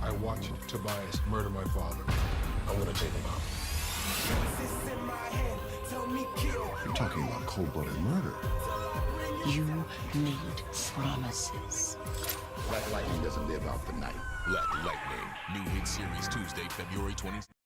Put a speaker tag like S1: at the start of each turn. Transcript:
S1: I watched Tobias murder my father. I'm gonna take him out.
S2: You're talking about cold-blooded murder.
S3: You need promises.
S2: Black Lightning doesn't live out the night.
S4: Black Lightning, new hit series Tuesday, February 20th.